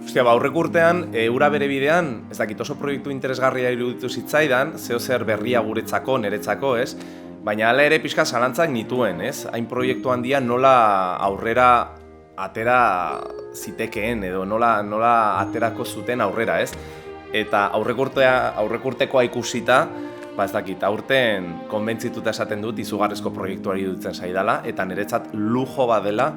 Ostia, aurrek urtean, ura bere bidean, ez dakit oso proiektu interesgarria iruditu zitzaidan, zer berria guretzako, niretzako, ez? Baina hala ere pixka zalantzak nituen, ez? Hain proiektu handia nola aurrera atera zitekeen edo nola aterako zuten aurrera, ez? Eta aurrek urtekoa ikusita, ez dakit, aurten konbentzituta esaten dut izugarrizko proiektuari dutzen zaidala, eta niretzat lujo badela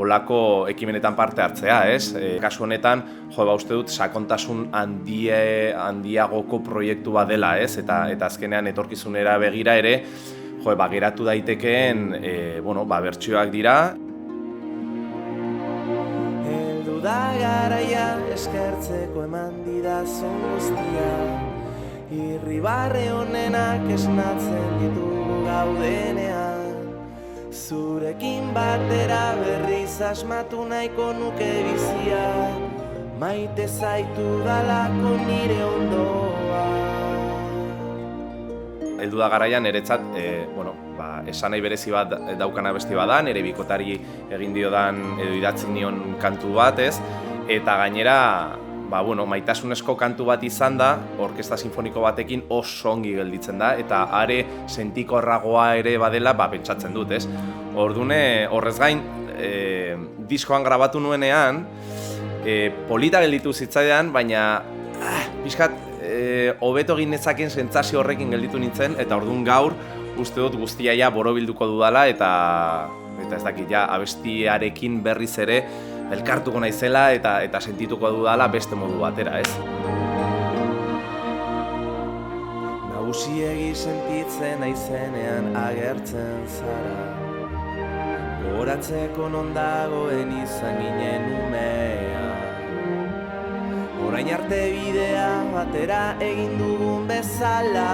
olako ekimenetan parte hartzea, ez? Kasu honetan, uste dut sakontasun handiagoko proiektu badela, ez? Eta azkenean etorkizunera begira ere, geratu daitekeen, bertsioak dira. Heldu da garaia eskertzeko eman didazun guztia, irribarre honenak esnatzen ditugu gaudenean, zurekin batera berriz asmatu nahiko nuke bizia, maite zaitu dalako nire ondoa. Heldu da garaian niretzat, esan nahi berezi bat daukan abesti bada, nire bikotari egin diodan edo idatzen nion kantu bat, ez? Eta gainera, maitasunezko kantu bat izan da, orkesta sinfoniko batekin oso ongi gelditzen da, eta are sentikorragoa ere badela, pentsatzen dut, ez? Ordune, horrez gain, diskoan grabatu nuenean, polita gelditu zitzaidan, baina, pixkat, hobeto egin nezaken sentsazio horrekin gelditu nintzen, eta ordun gaur, uste dut guztia ja borobilduko dudala, eta ez dakit, abestiarekin berriz ere, elkartuko naizela eta sentituko dudala beste modu batera, ez? Nagusiegi sentitzen naizenean agertzen zara, gogoratzeko non dagoen izan ginen umea, orain arte bidea batera egin dugun bezala,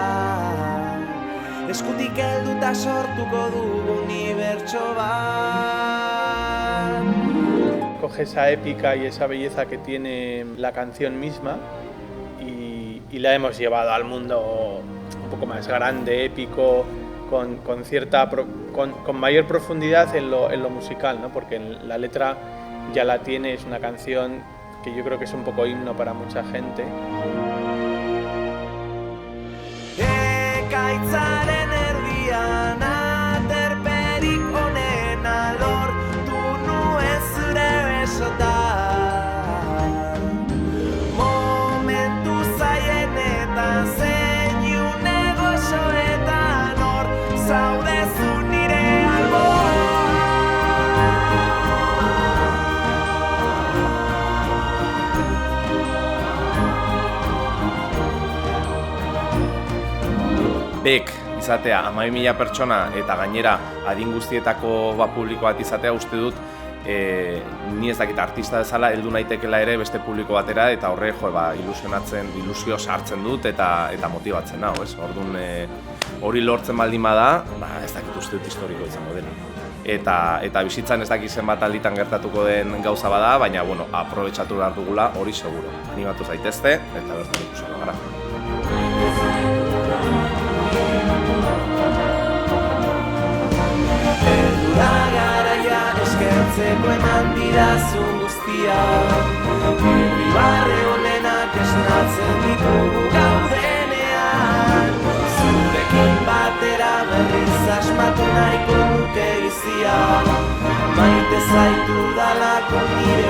eskutik helduta sortuko dugu unibertso bat. Coge esa épica y esa belleza que tiene la canción misma y la hemos llevado al mundo un poco más grande, épico, con mayor profundidad en lo musical, ¿no? Porque la letra ya la tiene, es una canción que yo creo que es un poco himno para mucha gente. Ekaitzaren erdian aterperik onena lortu nuen zure besotan, momentu zaienetan zeinu negoxoetan hor zaudezu nire alboan. Bek izatea 12.000 pertsona eta gainera adin guztietako publiko bat izatea uste dut ni ez dakit artista bezala heldu naitekela ere beste publiko batera eta horre ilusio sartzen dut eta motibatzen nau, ez? Orduan hori lortzen baldin bada, ez dakit uste dut historiko izango dela. Eta bizitzan ez dakit zenbat alditan gertatuko den gauza bada, baina aprobetxatu behar dugula hori seguro. Animatu zaitezte eta bertan ikusiko gara. Eskertzeko eman didazun guztia, irribarre honenak esnatzen ditugu gaudenean, zurekin batera berriz asmatu nahiko nuke bizia, maite zaitu dalako nire